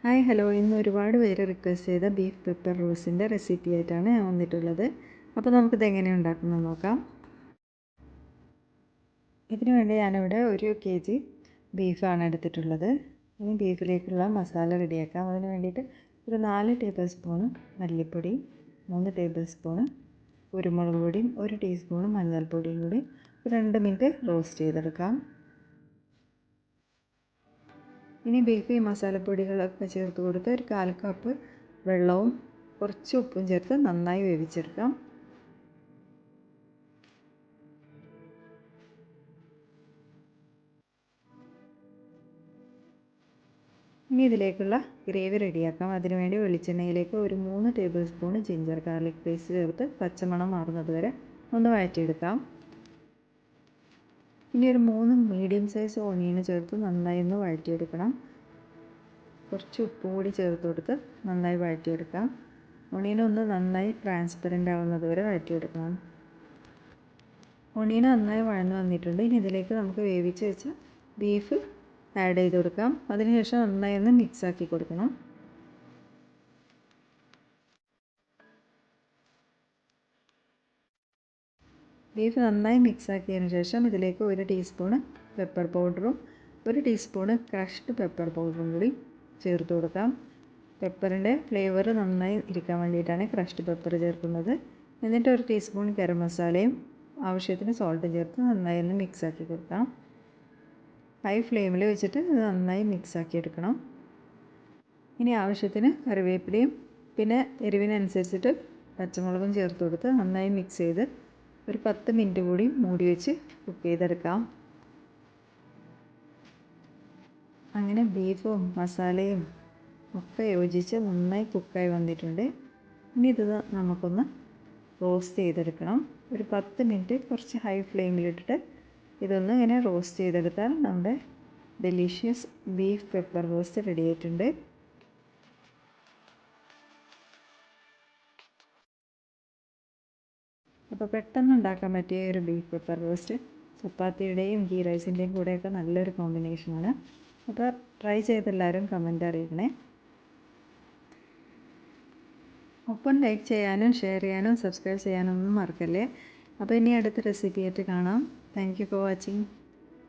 Hi hello, ഇന്ന് ഒരുപാട് പേര് റിക്വസ്റ്റ് ചെയ്ത ബീഫ് പെപ്പർ റോസിൻ്റെ റെസിപ്പി ആയിട്ടാണ് ഞാൻ വന്നിട്ടുള്ളത്. അപ്പോൾ നമുക്കിത് എങ്ങനെ ഉണ്ടാക്കുന്നത് നോക്കാം. ഇതിനു വേണ്ടി ഞാനിവിടെ 1 kg ബീഫാണ് എടുത്തിട്ടുള്ളത്. ഇനി ബീഫിലേക്കുള്ള മസാല റെഡിയാക്കാം. അതിന് വേണ്ടിയിട്ട് ഒരു 4 ടേബിൾ സ്പൂണ് മല്ലിപ്പൊടി, 3 ടേബിൾ സ്പൂണ് കുരുമുളക് പൊടിയും 1 ടീസ്പൂൺ മഞ്ഞൾപ്പൊടിയും കൂടി 2 മിനിറ്റ് റോസ്റ്റ് ചെയ്തെടുക്കാം. ഇനി ബീഫ് ഈ മസാലപ്പൊടികളൊക്കെ ചേർത്ത് കൊടുത്ത് ഒരു 1/4 കപ്പ് വെള്ളവും കുറച്ച് ഉപ്പും ചേർത്ത് നന്നായി വേവിച്ചെടുക്കാം. ഇനി ഇതിലേക്കുള്ള ഗ്രേവി റെഡിയാക്കാം. അതിനുവേണ്ടി വെളിച്ചെണ്ണയിലേക്ക് ഒരു 3 table spoon ginger garlic paste ചേർത്ത് പച്ചമണം മാറുന്നത് വരെ ഒന്ന് വഴറ്റിയെടുക്കാം. ഇനി ഒരു 3 മീഡിയം സൈസ് ഓണിയൻ ചേർത്ത് നന്നായി ഒന്ന് വഴറ്റിയെടുക്കണം. കുറച്ച് ഉപ്പ് കൂടി ചേർത്ത് കൊടുത്ത് നന്നായി വഴറ്റിയെടുക്കാം. ഓണിയൻ ഒന്ന് നന്നായി ട്രാൻസ്പെറൻ്റ് ആവുന്നത് വരെ വഴറ്റിയെടുക്കണം. ഓണിയൻ നന്നായി വഴന്നു വന്നിട്ടുണ്ട്. ഇനി ഇതിലേക്ക് നമുക്ക് വേവിച്ച് വെച്ച ബീഫ് ആഡ് ചെയ്ത് കൊടുക്കാം. അതിനുശേഷം നന്നായി ഒന്ന് മിക്സാക്കി കൊടുക്കണം. ബീഫ് നന്നായി മിക്സാക്കിയതിന് ശേഷം ഇതിലേക്ക് 1 ടീസ്പൂൺ പെപ്പർ പൗഡറും 1 ടീസ്പൂൺ ക്രഷ്ഡ് പെപ്പർ പൗഡറും കൂടി ചേർത്ത് കൊടുക്കാം. പെപ്പറിൻ്റെ ഫ്ലേവർ നന്നായി ഇരിക്കാൻ വേണ്ടിയിട്ടാണ് ക്രഷ്ഡ് പെപ്പർ ചേർക്കുന്നത്. എന്നിട്ട് 1 ടീസ്പൂൺ ഗരം മസാലയും ആവശ്യത്തിന് സോൾട്ടും ചേർത്ത് നന്നായി ഒന്ന് മിക്സാക്കി കൊടുക്കാം. ഹൈ ഫ്ലെയിമിൽ വെച്ചിട്ട് നന്നായി മിക്സാക്കി എടുക്കണം. ഇനി ആവശ്യത്തിന് കറിവേപ്പിലയും പിന്നെ എരിവിനനുസരിച്ചിട്ട് പച്ചമുളകും ചേർത്ത് കൊടുത്ത് നന്നായി മിക്സ് ചെയ്ത് ഒരു 10 മിനിറ്റ് കൂടി മൂടി വെച്ച് കുക്ക് ചെയ്തെടുക്കാം. അങ്ങനെ ബീഫും മസാലയും ഒക്കെ യോജിച്ച് നന്നായി കുക്കായി വന്നിട്ടുണ്ട്. ഇനി ഇത് നമുക്കൊന്ന് റോസ്റ്റ് ചെയ്തെടുക്കണം. ഒരു 10 മിനിറ്റ് കുറച്ച് ഹൈ ഫ്ലെയിമിലിട്ടിട്ട് ഇതൊന്ന് ഇങ്ങനെ റോസ്റ്റ് ചെയ്തെടുത്താൽ നമ്മുടെ delicious beef pepper roast ready ആയിട്ടുണ്ട്. അപ്പോൾ പെട്ടെന്ന് ഉണ്ടാക്കാൻ പറ്റിയ ഒരു ബീഫ് പെപ്പർ റോസ്റ്റ് ചപ്പാത്തിയുടെയും ഗീ റൈസിൻ്റെയും കൂടെയൊക്കെ നല്ലൊരു കോമ്പിനേഷനാണ്. അപ്പോൾ ട്രൈ ചെയ്തെല്ലാവരും കമൻറ്റ് അറിയിക്കണേ. ഒപ്പം ലൈക്ക് ചെയ്യാനും ഷെയർ ചെയ്യാനും സബ്സ്ക്രൈബ് ചെയ്യാനൊന്നും മറക്കല്ലേ. അപ്പോൾ ഇനി അടുത്ത റെസിപ്പി ആയിട്ട് കാണാം. Thank you for watching.